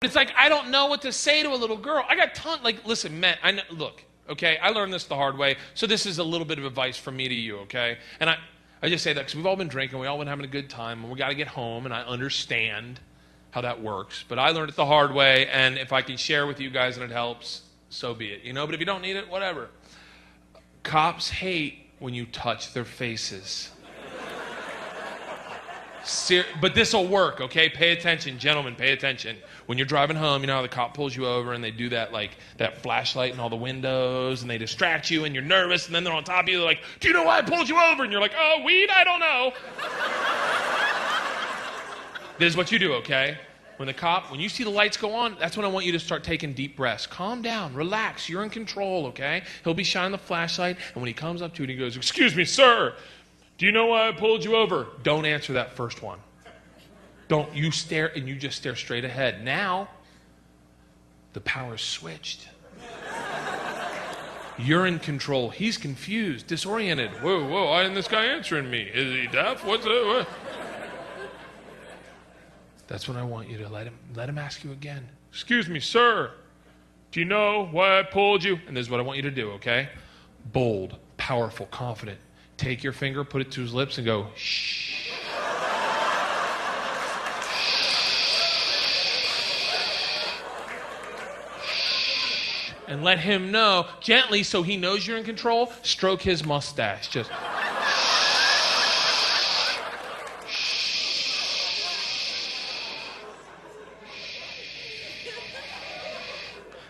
It's like, I don't know what to say to a little girl. I got listen, men, look, okay, I learned this the hard way, so this is a little bit of advice from me to you, okay? And I just say that because we've all been drinking, we've all been having a good time, and we got to get home, and I understand how that works. But I learned it the hard way, and if I can share with you guys and it helps, so be it. But if you don't need it, whatever. Cops hate when you touch their faces. But this will work, okay? Pay attention, gentlemen, pay attention. When you're driving home, you know how the cop pulls you over and they do that, that flashlight in all the windows, and they distract you and you're nervous, and then they're on top of you, they're like, do you know why I pulled you over? And you're like, oh, weed? I don't know. This is what you do, okay? When you see the lights go on, that's when I want you to start taking deep breaths. Calm down, relax, you're in control, okay? He'll be shining the flashlight, and when he comes up to you and he goes, excuse me, sir, do you know why I pulled you over? Don't answer that first one. Don't. You stare, and you just stare straight ahead. Now, the power's switched. You're in control. He's confused, disoriented. Whoa, why isn't this guy answering me? Is he deaf? What's it? What? That's when I want you to let him ask you again. Excuse me, sir. Do you know why I pulled you? And this is what I want you to do, okay? Bold, powerful, confident. Take your finger, put it to his lips, and go, shh. And let him know, gently, so he knows you're in control, stroke his mustache. Just.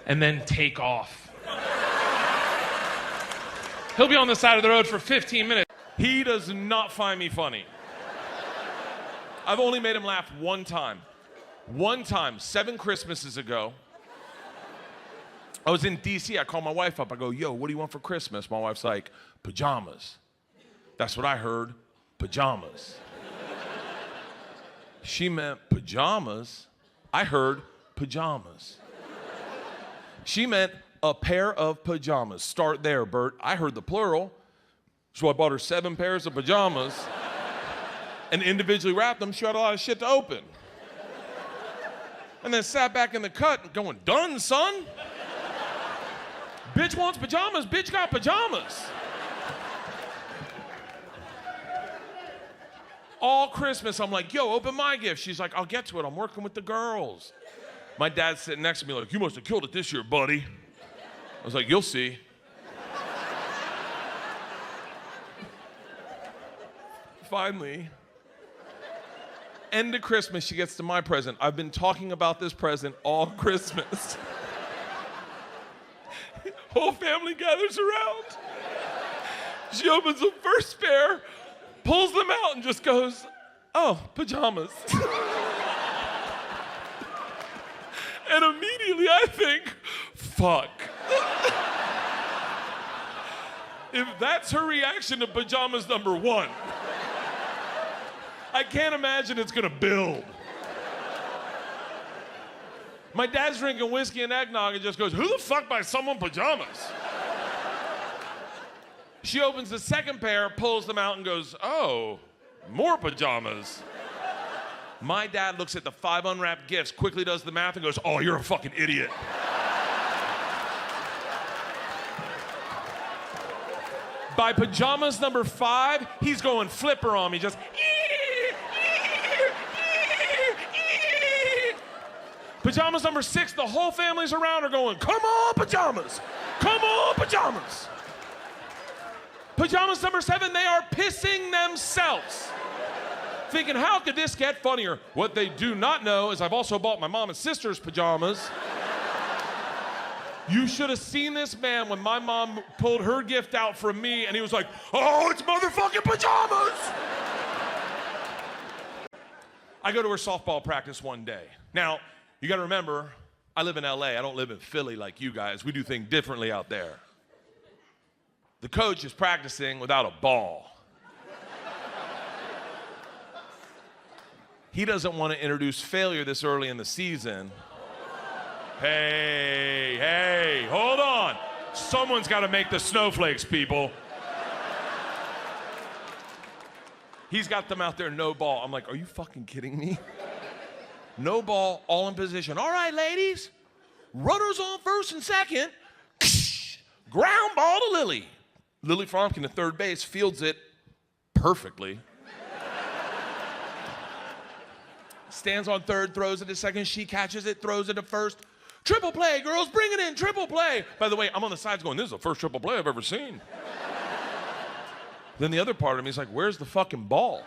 And then take off. He'll be on the side of the road for 15 minutes. He does not find me funny. I've only made him laugh one time. One time, 7 Christmases ago. I was in D.C. I called my wife up. I go, yo, what do you want for Christmas? My wife's like, pajamas. That's what I heard, pajamas. She meant pajamas. I heard pajamas. She meant a pair of pajamas. Start there, Bert. I heard the plural. So I bought her 7 pairs of pajamas and individually wrapped them. She had a lot of shit to open. And then sat back in the cut going, done, son. Bitch wants pajamas. Bitch got pajamas. All Christmas, I'm like, yo, open my gift. She's like, I'll get to it. I'm working with the girls. My dad's sitting next to me like, you must have killed it this year, buddy. I was like, you'll see. Finally, end of Christmas, she gets to my present. I've been talking about this present all Christmas. Whole family gathers around. She opens the first pair, pulls them out, and just goes, oh, pajamas. And immediately I think, fuck. If that's her reaction to pajamas number 1, I can't imagine it's gonna build. My dad's drinking whiskey and eggnog and just goes, who the fuck buys someone pajamas? She opens the second pair, pulls them out and goes, oh, more pajamas. My dad looks at the 5 unwrapped gifts, quickly does the math and goes, oh, you're a fucking idiot. By pajamas number 5, he's going flipper on me, just. Pajamas number 6, the whole family's around are going, come on, pajamas. Come on, pajamas. Pajamas number 7, they are pissing themselves. Thinking, how could this get funnier? What they do not know is I've also bought my mom and sister's pajamas. You should have seen this man when my mom pulled her gift out from me and he was like, oh, it's motherfucking pajamas! I go to her softball practice one day. Now, you gotta remember, I live in LA. I don't live in Philly like you guys. We do things differently out there. The coach is practicing without a ball. He doesn't want to introduce failure this early in the season. Hey, hold on. Someone's got to make the snowflakes, people. He's got them out there, no ball. I'm like, are you fucking kidding me? No ball, all in position. All right, ladies. Runners on first and second. Ground ball to Lily. Lily Fromkin at third base fields it perfectly. Stands on third, throws it to second. She catches it, throws it to first. Triple play, girls, bring it in, triple play. By the way, I'm on the sides going, this is the first triple play I've ever seen. Then the other part of me is like, where's the fucking ball?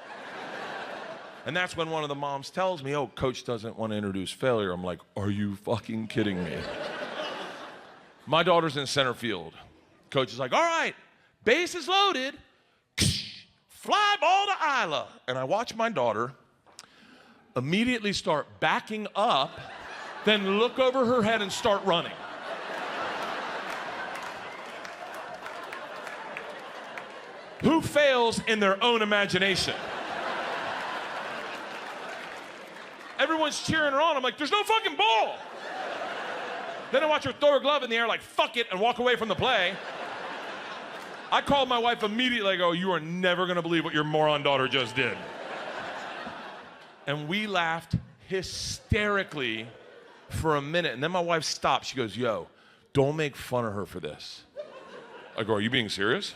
And that's when one of the moms tells me, oh, coach doesn't want to introduce failure. I'm like, are you fucking kidding me? My daughter's in center field. Coach is like, all right, base is loaded. Fly ball to Isla. And I watch my daughter immediately start backing up, then look over her head and start running. Who fails in their own imagination? Everyone's cheering her on. I'm like, there's no fucking ball. Then I watch her throw her glove in the air like, fuck it, and walk away from the play. I called my wife immediately. I go, you are never gonna believe what your moron daughter just did. And we laughed hysterically for a minute. And then my wife stopped. She goes, yo, don't make fun of her for this. I go, are you being serious?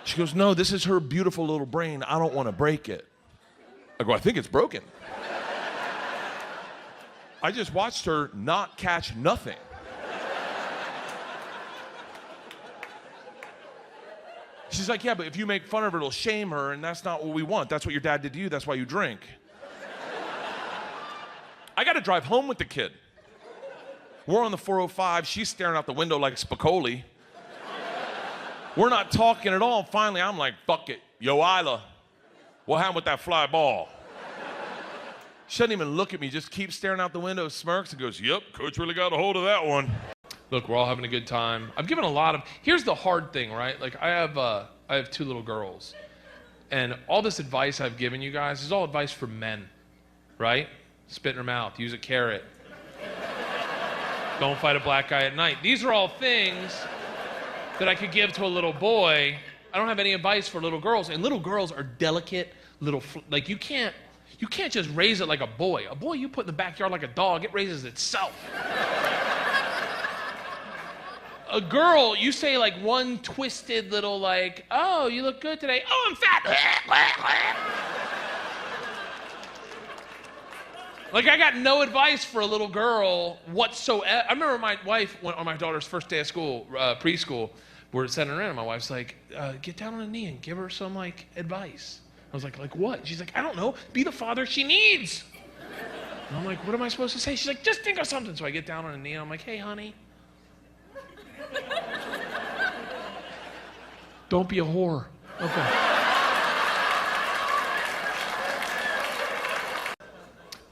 She goes, no, this is her beautiful little brain. I don't want to break it. I go, I think it's broken. I just watched her not catch nothing. She's like, yeah, but if you make fun of her, it'll shame her, and that's not what we want. That's what your dad did to you. That's why you drink. I got to drive home with the kid. We're on the 405. She's staring out the window like Spicoli. We're not talking at all. Finally, I'm like, fuck it. Yo, Isla, what happened with that fly ball? She doesn't even look at me, just keeps staring out the window, smirks, and goes, yep, coach really got a hold of that one. Look, we're all having a good time. I've given a lot of, here's the hard thing, right? Like I have two little girls, and all this advice I've given you guys is all advice for men, right? Spit in her mouth, use a carrot. Don't fight a black guy at night. These are all things that I could give to a little boy. I don't have any advice for little girls, and little girls are delicate, like you can't just raise it like a boy. A boy you put in the backyard like a dog, it raises itself. A girl, you say like one twisted little like, oh, you look good today. Oh, I'm fat. Like I got no advice for a little girl whatsoever. I remember my wife went on my daughter's first day of school, preschool, we're sitting around and my wife's like, get down on a knee and give her some like advice. I was like what? She's like, I don't know, be the father she needs. And I'm like, what am I supposed to say? She's like, just think of something. So I get down on a knee and I'm like, hey, honey. Don't be a whore. Okay.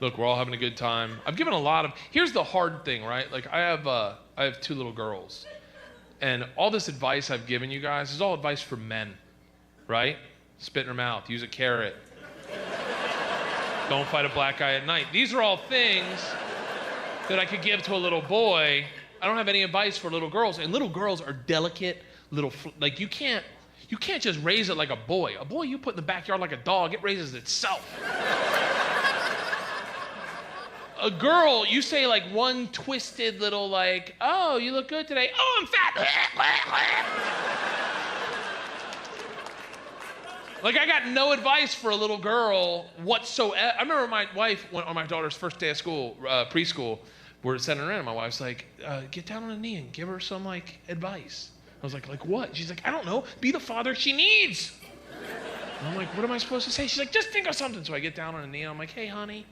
Look, we're all having a good time. I've given a lot of, here's the hard thing, right? Like I have two little girls, and all this advice I've given you guys is all advice for men, right? Spit in her mouth, use a carrot. Don't fight a black guy at night. These are all things that I could give to a little boy. I don't have any advice for little girls, and little girls are delicate, like you can't just raise it like a boy. A boy you put in the backyard like a dog, it raises itself. A girl, you say like one twisted little like, oh, you look good today. Oh, I'm fat. Like I got no advice for a little girl whatsoever. I remember my wife went on my daughter's first day of school, preschool, we're sitting around and my wife's like, get down on a knee and give her some like advice. I was like what? She's like, I don't know, be the father she needs. And I'm like, what am I supposed to say? She's like, just think of something. So I get down on a knee and I'm like, hey, honey.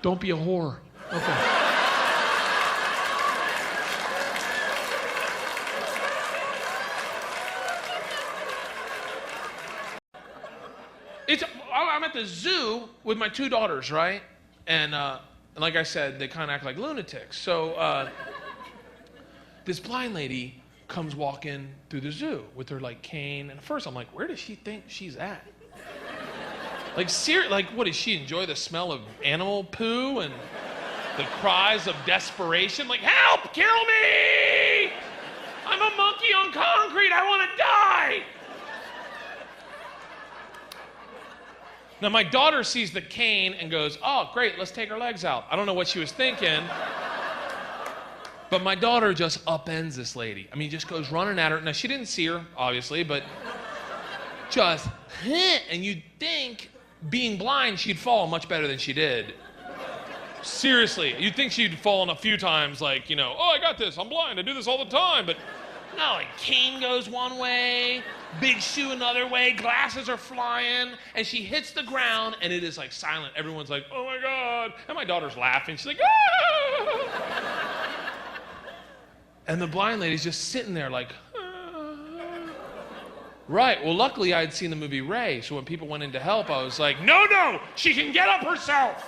Don't be a whore. Okay. I'm at the zoo with my two daughters, right? And like I said, they kind of act like lunatics. So this blind lady comes walking through the zoo with her like cane. And at first I'm like, where does she think she's at? Like, what, does she enjoy the smell of animal poo and the cries of desperation? Like, help, kill me! I'm a monkey on concrete, I want to die! Now, my daughter sees the cane and goes, oh, great, let's take her legs out. I don't know what she was thinking. But my daughter just upends this lady. I mean, just goes running at her. Now, she didn't see her, obviously, but just, and you'd think, being blind, she'd fall much better than she did. Seriously, you'd think she'd fallen a few times, like, you know, oh, I got this, I'm blind, I do this all the time, but no, like, cane goes one way, big shoe another way, glasses are flying, and she hits the ground, and it is, like, silent. Everyone's like, oh, my God, and my daughter's laughing. She's like, ah! And the blind lady's just sitting there like, right. Well, luckily I had seen the movie Ray, so when people went in to help, I was like, no, she can get up herself.